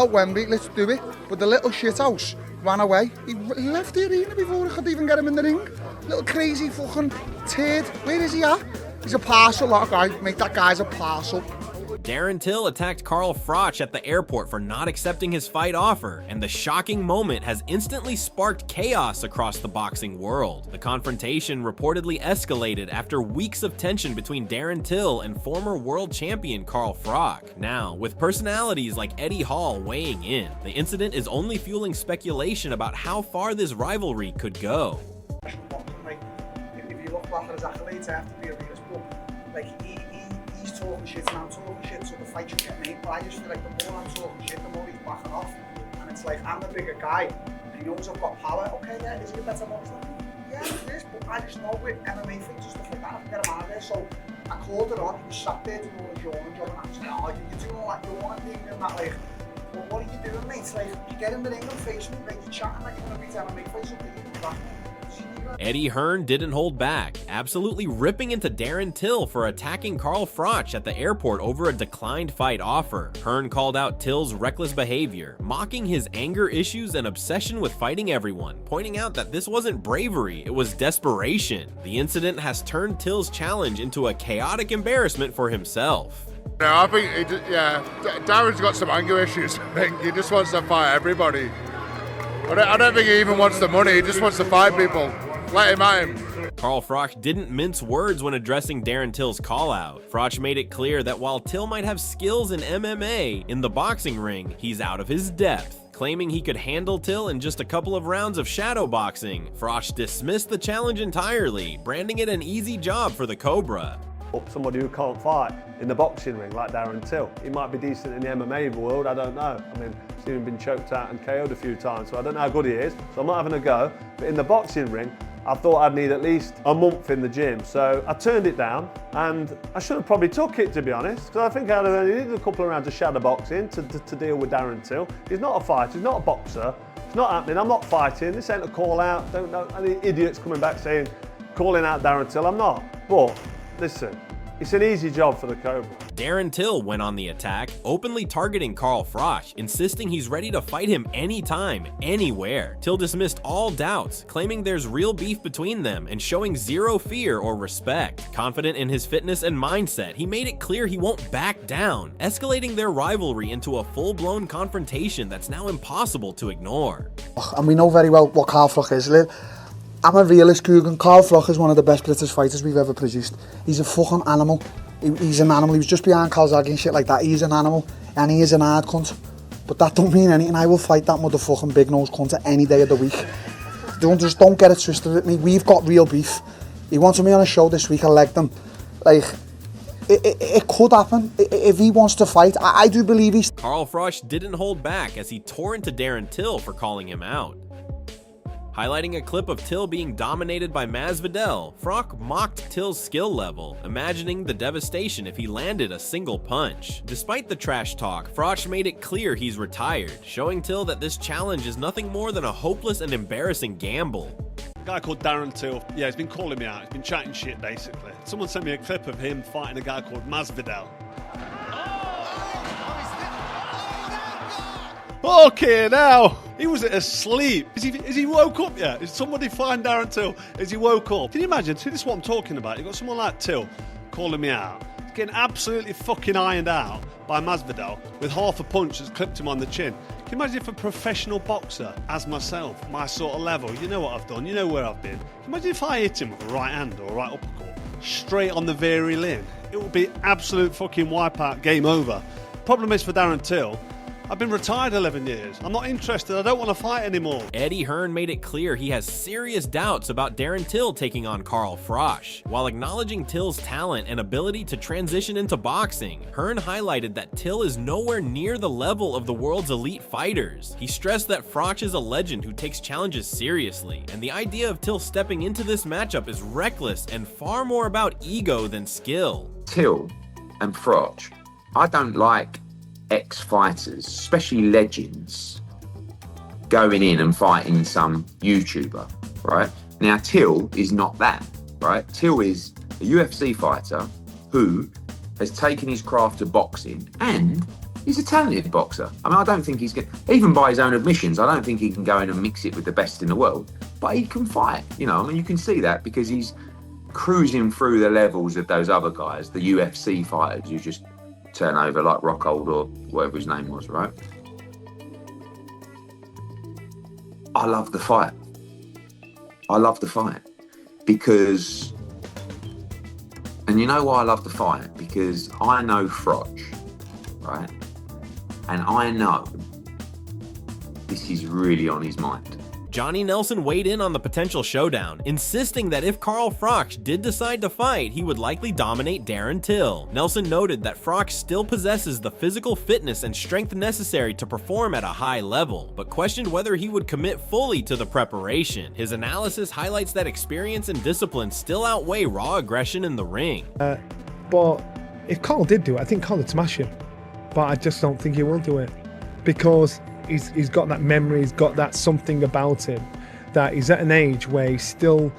out Wembley, let's do it. But the little shithouse ran away. He left the arena before I could even get him in the ring. Little crazy fucking turd. Where is he at? He's a parcel, that guy. Mate, that guy's a parcel. Darren Till attacked Carl Froch at the airport for not accepting his fight offer, and the shocking moment has instantly sparked chaos across the boxing world. The confrontation reportedly escalated after weeks of tension between Darren Till and former world champion Carl Froch. Now, with personalities like Eddie Hall weighing in, the incident is only fueling speculation about how far this rivalry could go. If you look back at his accolades after the arenas, but he's talking shit and I'm talking shit, so the fight should get made. But I just feel like the more I'm talking shit, the more he's backing off. And it's like, I'm the bigger guy, and he knows I've got power. Okay, yeah, is he a better boxer? Yeah, he is, but I just know with MMA fights and stuff like that, I can get him out of there. So I called it on, he was sat there doing all his yawning job, and I was like, oh, you're doing all that yawning thing and that, like, well, what are you doing, mate? Like, you get in the ring and face me, like, you're chatting like you're going to beat MMA fights, something you do that. Eddie Hearn didn't hold back, absolutely ripping into Darren Till for attacking Carl Froch at the airport over a declined fight offer. Hearn called out Till's reckless behavior, mocking his anger issues and obsession with fighting everyone, pointing out that this wasn't bravery, it was desperation. The incident has turned Till's challenge into a chaotic embarrassment for himself. No, I think, Darren's got some anger issues. I think he just wants to fight everybody. I don't think he even wants the money, he just wants to fight people. Let him at him. Carl Froch didn't mince words when addressing Darren Till's call-out. Froch made it clear that while Till might have skills in MMA, in the boxing ring, he's out of his depth. Claiming he could handle Till in just a couple of rounds of shadow boxing, Froch dismissed the challenge entirely, branding it an easy job for the Cobra. Somebody who can't fight in the boxing ring like Darren Till. He might be decent in the MMA world, I don't know. I mean, I've seen him been choked out and KO'd a few times, so I don't know how good he is. So I'm not having a go. But in the boxing ring, I thought I'd need at least a month in the gym. So I turned it down, and I should have probably took it, to be honest, because I think I'd have only needed a couple of rounds of shadow boxing to deal with Darren Till. He's not a fighter, he's not a boxer. It's not happening, I'm not fighting. This ain't a call out. Don't know any idiots coming back saying, calling out Darren Till. I'm not. But listen, it's an easy job for the Cobra. Darren Till went on the attack, openly targeting Carl Froch, insisting he's ready to fight him anytime, anywhere. Till dismissed all doubts, claiming there's real beef between them and showing zero fear or respect. Confident in his fitness and mindset, he made it clear he won't back down, escalating their rivalry into a full-blown confrontation that's now impossible to ignore. And we know very well what Carl Froch is. I'm a realist, Coogan. Carl Froch is one of the best British fighters we've ever produced. He's a fucking animal. He's an animal. He was just behind Calzaghe and shit like that. He's an animal, and he is an hard cunt. But that don't mean anything. I will fight that motherfucking big nose cunt any day of the week. Don't get it twisted with me. We've got real beef. He wanted me on a show this week. I legged him. Like, it could happen if he wants to fight. I do believe he's... Carl Froch didn't hold back as he tore into Darren Till for calling him out. Highlighting a clip of Till being dominated by Masvidal, Froch mocked Till's skill level, imagining the devastation if he landed a single punch. Despite the trash talk, Froch made it clear he's retired, showing Till that this challenge is nothing more than a hopeless and embarrassing gamble. A guy called Darren Till, yeah, he's been calling me out, he's been chatting shit basically. Someone sent me a clip of him fighting a guy called Masvidal. Okay, now he was asleep. Is he woke up yet? Is somebody find Darren Till? Is he woke up? Can you imagine? See, this is what I'm talking about. You've got someone like Till calling me out. He's getting absolutely fucking ironed out by Masvidal with half a punch that's clipped him on the chin. Can you imagine if a professional boxer, as myself, my sort of level, you know what I've done, you know where I've been. Can you imagine if I hit him with a right hand or a right uppercut straight on the very limb? It would be absolute fucking wipeout, game over. Problem is for Darren Till, I've been retired 11 years. I'm not interested. I don't want to fight anymore. Eddie Hearn made it clear he has serious doubts about Darren Till taking on Carl Froch. While acknowledging Till's talent and ability to transition into boxing, Hearn highlighted that Till is nowhere near the level of the world's elite fighters. He stressed that Froch is a legend who takes challenges seriously, and the idea of Till stepping into this matchup is reckless and far more about ego than skill. Till and Froch, I don't like ex-fighters, especially legends, going in and fighting some YouTuber, right? Now, Till is not that, right? Till is a UFC fighter who has taken his craft to boxing and He's a talented boxer. I mean, I don't think he's going even by his own admissions, I don't think he can go in and mix it with the best in the world. But he can fight, you know. I mean, you can see that because he's cruising through the levels of those other guys, the UFC fighters who just turn over like Rockhold or whatever his name was, right? I love the fight. I love the fight because, and you know why I love the fight? Because I know Froch, right? And I know this is really on his mind. Johnny Nelson weighed in on the potential showdown, insisting that if Carl Froch did decide to fight, he would likely dominate Darren Till. Nelson noted that Froch still possesses the physical fitness and strength necessary to perform at a high level, but questioned whether he would commit fully to the preparation. His analysis highlights that experience and discipline still outweigh raw aggression in the ring. But if Carl did do it, I think Carl would smash him. But I just don't think he will do it because he's got that memory, he's got that something about him that he's at an age where he's still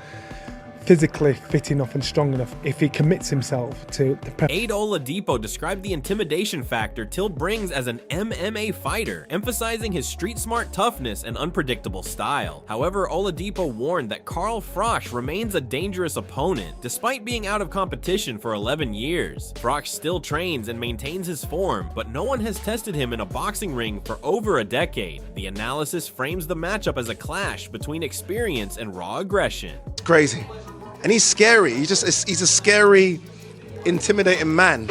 physically fit enough and strong enough if he commits himself to the prep. Aid Oladipo described the intimidation factor Till brings as an MMA fighter, emphasizing his street-smart toughness and unpredictable style. However, Oladipo warned that Carl Froch remains a dangerous opponent, despite being out of competition for 11 years. Froch still trains and maintains his form, but no one has tested him in a boxing ring for over a decade. The analysis frames the matchup as a clash between experience and raw aggression. It's crazy. And he's scary. He's a scary, intimidating man.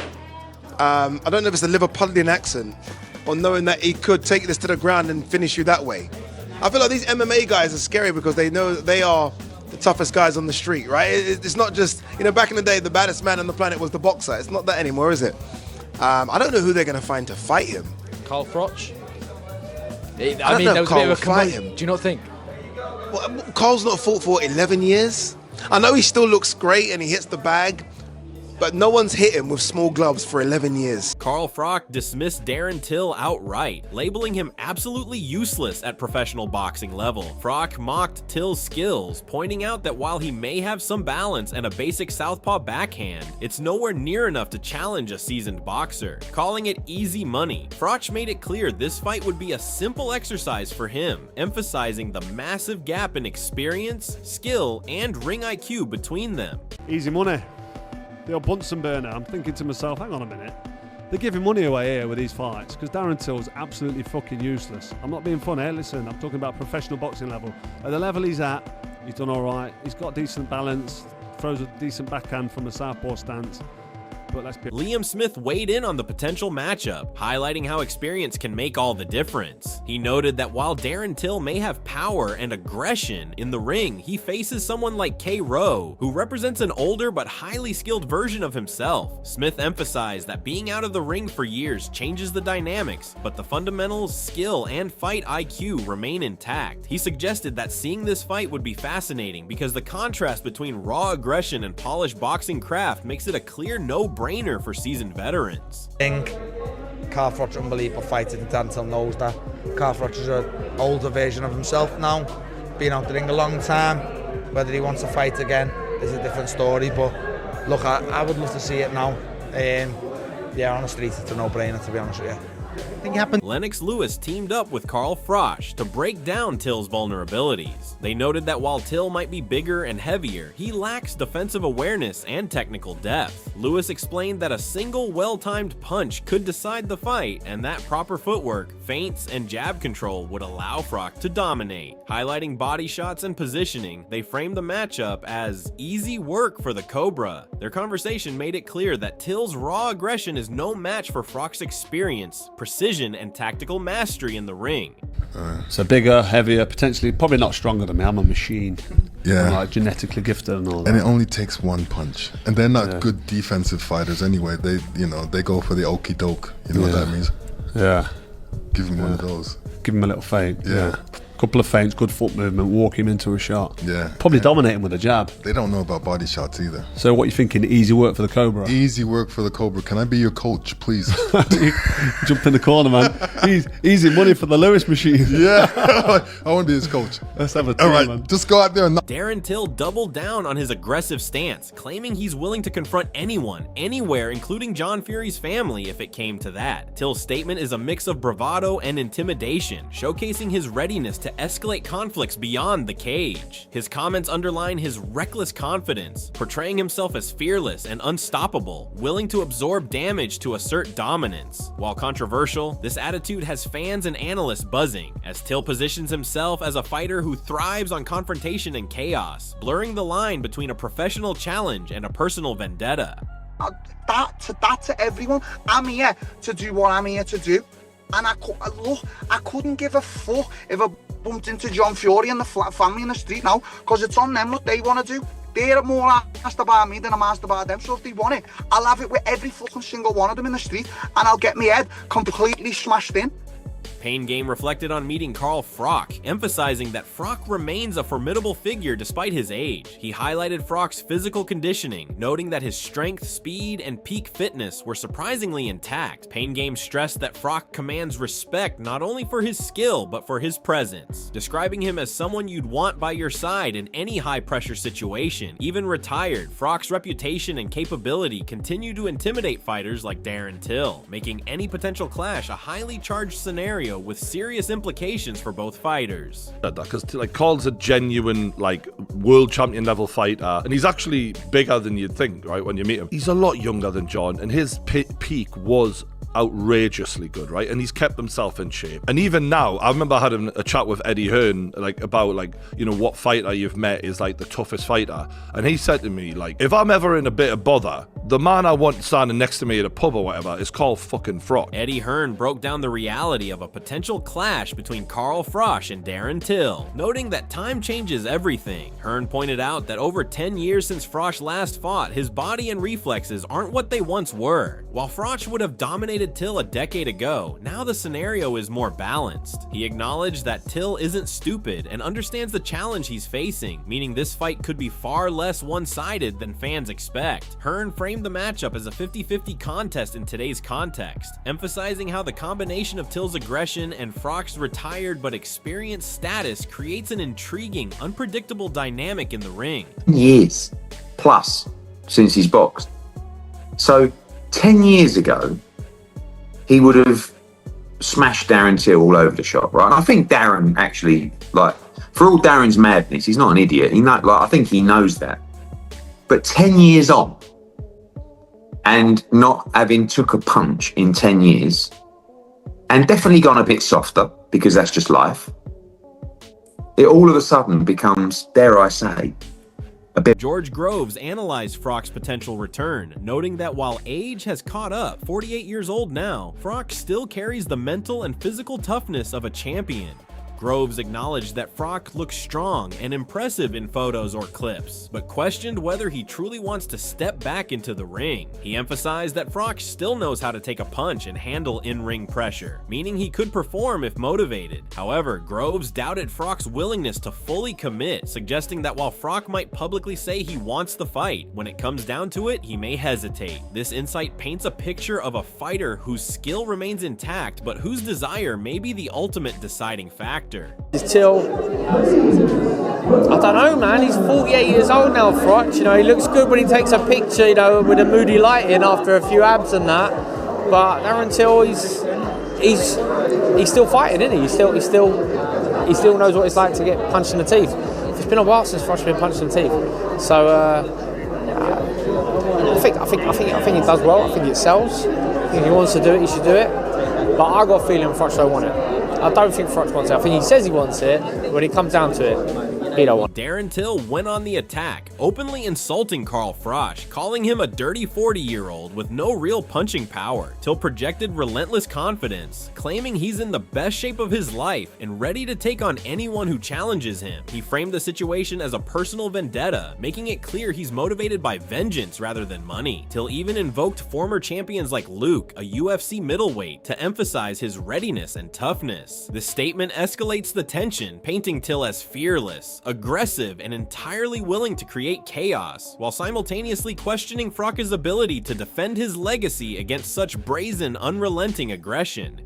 I don't know if it's the Liverpudlian accent or knowing that he could take this to the ground and finish you that way. I feel like these MMA guys are scary because they know that they are the toughest guys on the street, right? It's not just, you know, back in the day, the baddest man on the planet was the boxer. It's not that anymore, is it? I don't know who they're going to find to fight him. Carl Froch? I mean, there was Carl a bit of a fight him. Do you not think? Well, Carl's not fought for 11 years. I know he still looks great and he hits the bag, but no one's hit him with small gloves for 11 years. Carl Froch dismissed Darren Till outright, labeling him absolutely useless at professional boxing level. Froch mocked Till's skills, pointing out that while he may have some balance and a basic southpaw backhand, it's nowhere near enough to challenge a seasoned boxer. Calling it easy money, Froch made it clear this fight would be a simple exercise for him, emphasizing the massive gap in experience, skill, and ring IQ between them. Easy money. The old Bunsen burner. I'm thinking to myself, hang on a minute. They're giving money away here with these fights because Darren Till's absolutely fucking useless. I'm not being funny. Listen, I'm talking about professional boxing level. At the level he's at, he's done all right. He's got decent balance, throws a decent backhand from a southpaw stance. But let's be... Liam Smith weighed in on the potential matchup, highlighting how experience can make all the difference. He noted that while Darren Till may have power and aggression in the ring, he faces someone like K. Rowe, who represents an older but highly skilled version of himself. Smith emphasized that being out of the ring for years changes the dynamics, but the fundamentals, skill, and fight IQ remain intact. He suggested that seeing this fight would be fascinating because the contrast between raw aggression and polished boxing craft makes it a clear no-brainer for seasoned veterans. I think Carl Froch is an unbelievable fighter, and Darren Till knows that. Carl Froch is an older version of himself now, been out the ring a long time. Whether he wants to fight again is a different story, but look, I would love to see it now. Yeah, on the street, it's a no-brainer, to be honest with you. I think it happened. Lennox Lewis teamed up with Carl Froch to break down Till's vulnerabilities. They noted that while Till might be bigger and heavier, he lacks defensive awareness and technical depth. Lewis explained that a single well-timed punch could decide the fight, and that proper footwork, feints, and jab control would allow Froch to dominate. Highlighting body shots and positioning, they framed the matchup as easy work for the Cobra. Their conversation made it clear that Till's raw aggression is no match for Froch's experience, precision, and tactical mastery in the ring. So bigger, heavier, potentially probably not stronger than me. I'm a machine. Yeah. I'm like genetically gifted and all that. And it only takes one punch. And they're not good defensive fighters anyway. They, you know, they go for the okey doke. You know what that means? Yeah. Give him one of those. Give him a little feint. Yeah. couple of feints, good foot movement, walk him into a shot. Yeah. Probably dominate him with a jab. They don't know about body shots either. So what are you thinking? Easy work for the Cobra? Easy work for the Cobra. Can I be your coach, please? Jump in the corner, man. Easy money for the Lewis machine. Yeah. I want to be his coach. Let's have a team, all right, man. Just go out there and Darren Till doubled down on his aggressive stance, claiming he's willing to confront anyone, anywhere, including John Fury's family if it came to that. Till's statement is a mix of bravado and intimidation, showcasing his readiness to escalate conflicts beyond the cage. His comments underline his reckless confidence, portraying himself as fearless and unstoppable, willing to absorb damage to assert dominance. While controversial, this attitude has fans and analysts buzzing, as Till positions himself as a fighter who thrives on confrontation and chaos, blurring the line between a professional challenge and a personal vendetta. That to everyone. I'm here to do what I'm here to do. And I couldn't give a fuck if I bumped into John Fury and the family in the street now, because it's on them what they want to do. They're more asked about me than I'm asked about them, so if they want it, I'll have it with every fucking single one of them in the street, and I'll get my head completely smashed in. Pain Game reflected on meeting Carl Froch, emphasizing that Froch remains a formidable figure despite his age. He highlighted Froch's physical conditioning, noting that his strength, speed, and peak fitness were surprisingly intact. Pain Game stressed that Froch commands respect not only for his skill, but for his presence, describing him as someone you'd want by your side in any high-pressure situation. Even retired, Froch's reputation and capability continue to intimidate fighters like Darren Till, making any potential clash a highly charged scenario with serious implications for both fighters. Because Carl's a genuine world champion level fighter, and he's actually bigger than you'd think, right, when you meet him. He's a lot younger than John, and his peak was outrageously good, right? And he's kept himself in shape. And even now, I remember I had a chat with Eddie Hearn about what fighter you've met is the toughest fighter, and he said to me, if I'm ever in a bit of bother, the man I want standing next to me at a pub or whatever is Carl fucking Froch. Eddie Hearn broke down the reality of a potential clash between Carl Froch and Darren Till, noting that time changes everything. Hearn pointed out that over 10 years since Froch last fought, his body and reflexes aren't what they once were. While Froch would have dominated Till a decade ago, now the scenario is more balanced. He acknowledged that Till isn't stupid and understands the challenge he's facing, meaning this fight could be far less one-sided than fans expect. Hearn framed the matchup as a 50-50 contest in today's context, emphasizing how the combination of Till's aggression and Froch's retired but experienced status creates an intriguing, unpredictable dynamic in the ring. Years plus since he's boxed. So 10 years ago, he would have smashed Darren Till all over the shop, right? And I think Darren actually, for all Darren's madness, he's not an idiot. I think he knows that. But 10 years on, and not having took a punch in 10 years, and definitely gone a bit softer, because that's just life, it all of a sudden becomes, dare I say, a bit. George Groves analyzed Froch's potential return, noting that while age has caught up, 48 years old now, Froch still carries the mental and physical toughness of a champion. Groves acknowledged that Froch looks strong and impressive in photos or clips, but questioned whether he truly wants to step back into the ring. He emphasized that Froch still knows how to take a punch and handle in-ring pressure, meaning he could perform if motivated. However, Groves doubted Froch's willingness to fully commit, suggesting that while Froch might publicly say he wants the fight, when it comes down to it, he may hesitate. This insight paints a picture of a fighter whose skill remains intact, but whose desire may be the ultimate deciding factor. Till, I don't know, man, he's 48 years old now, Froch, he looks good when he takes a picture, with a moody lighting after a few abs and that, but Darren Till, he's still fighting, isn't he? He still knows what it's like to get punched in the teeth. It's been a while since Froch's been punched in the teeth, so I think he does well. I think it sells. If he wants to do it, he should do it, but I got a feeling Froch don't want it. I don't think Froch wants it. I think he says he wants it, but when it comes down to it, He don't want. Darren Till went on the attack, openly insulting Carl Froch, calling him a dirty 40-year-old with no real punching power. Till projected relentless confidence, claiming he's in the best shape of his life and ready to take on anyone who challenges him. He framed the situation as a personal vendetta, making it clear he's motivated by vengeance rather than money. Till even invoked former champions like Luke, a UFC middleweight, to emphasize his readiness and toughness. The statement escalates the tension, painting Till as fearless, aggressive, and entirely willing to create chaos, while simultaneously questioning Froch's ability to defend his legacy against such brazen, unrelenting aggression.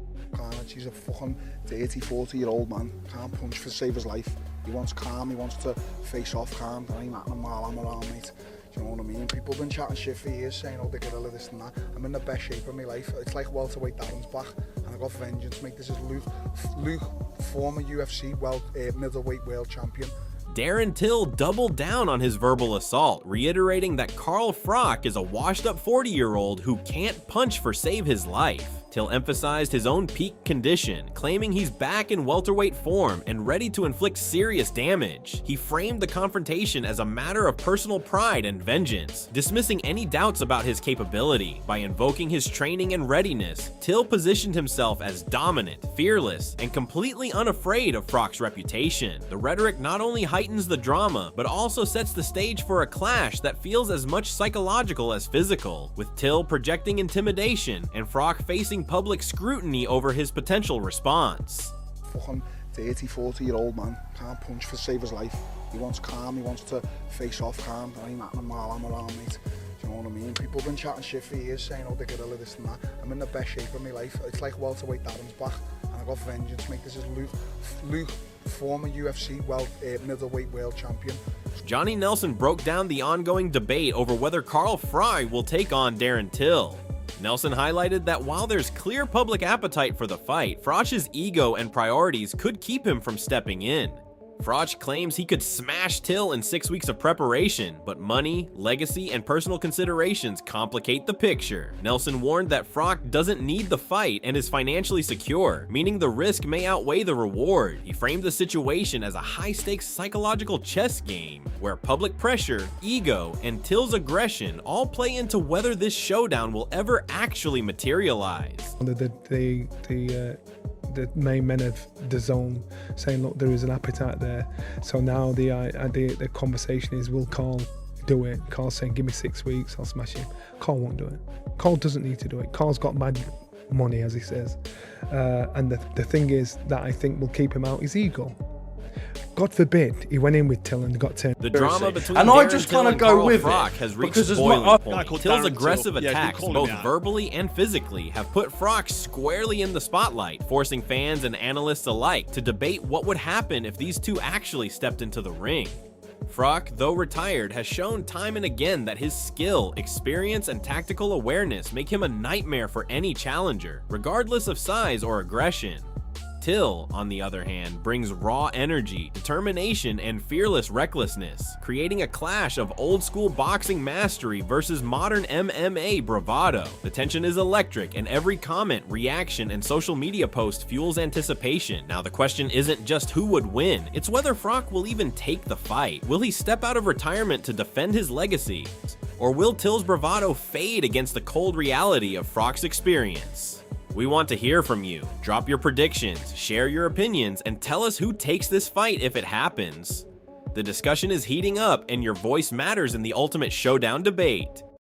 He's a fucking dirty 40-year-old man, can't punch to save his life. He wants calm, he wants to face off calm, that ain't happening while I'm around, mate. Do you know what I mean? People have been chatting shit for years, saying, oh, the gorilla, this and that. I'm in the best shape of my life. It's like welterweight Darren's back, and I got vengeance, mate. This is Luke, former UFC middleweight world champion. Darren Till doubled down on his verbal assault, reiterating that Carl Froch is a washed-up 40-year-old who can't punch for save his life. Till emphasized his own peak condition, claiming he's back in welterweight form and ready to inflict serious damage. He framed the confrontation as a matter of personal pride and vengeance, dismissing any doubts about his capability. By invoking his training and readiness, Till positioned himself as dominant, fearless, and completely unafraid of Froch's reputation. The rhetoric not only heightens the drama, but also sets the stage for a clash that feels as much psychological as physical, with Till projecting intimidation and Froch facing public scrutiny over his potential response. Fucking dirty 40-year-old man, can't punch to save his life. He wants calm, he wants to face off calm, that ain't happening while I'm around, mate. Do you know what I mean? People have been chatting shit for years, saying, oh, the gorilla, this and that. I'm in the best shape of my life. It's like welterweight Darren's back, and I got vengeance, mate. This is Luke, former UFC middleweight world champion. Johnny Nelson broke down the ongoing debate over whether Carl Froch will take on Darren Till. Nelson highlighted that while there's clear public appetite for the fight, Froch's ego and priorities could keep him from stepping in. Froch claims he could smash Till in 6 weeks of preparation, but money, legacy, and personal considerations complicate the picture. Nelson warned that Froch doesn't need the fight and is financially secure, meaning the risk may outweigh the reward. He framed the situation as a high-stakes psychological chess game, where public pressure, ego, and Till's aggression all play into whether this showdown will ever actually materialize. The main men of the zone saying, look, there is an appetite there. So now the conversation is, will Carl do it? Carl's saying, give me 6 weeks, I'll smash him. Carl won't do it. Carl doesn't need to do it. Carl's got mad money, as he says. And the thing is that I think will keep him out is ego. God forbid he went in with Till and got turned. The drama between and Darren I just Till kind of and go Carl with Froch it has reached because boiling point. called Till's Darren aggressive Till. Yeah, attacks, call him both out. verbally and physically, have put Froch squarely in the spotlight, forcing fans and analysts alike to debate what would happen if these two actually stepped into the ring. Froch, though retired, has shown time and again that his skill, experience, and tactical awareness make him a nightmare for any challenger, regardless of size or aggression. Till, on the other hand, brings raw energy, determination, and fearless recklessness, creating a clash of old-school boxing mastery versus modern MMA bravado. The tension is electric, and every comment, reaction, and social media post fuels anticipation. Now, the question isn't just who would win, it's whether Froch will even take the fight. Will he step out of retirement to defend his legacy? Or will Till's bravado fade against the cold reality of Froch's experience? We want to hear from you. Drop your predictions, share your opinions, and tell us who takes this fight if it happens. The discussion is heating up, and your voice matters in the ultimate showdown debate.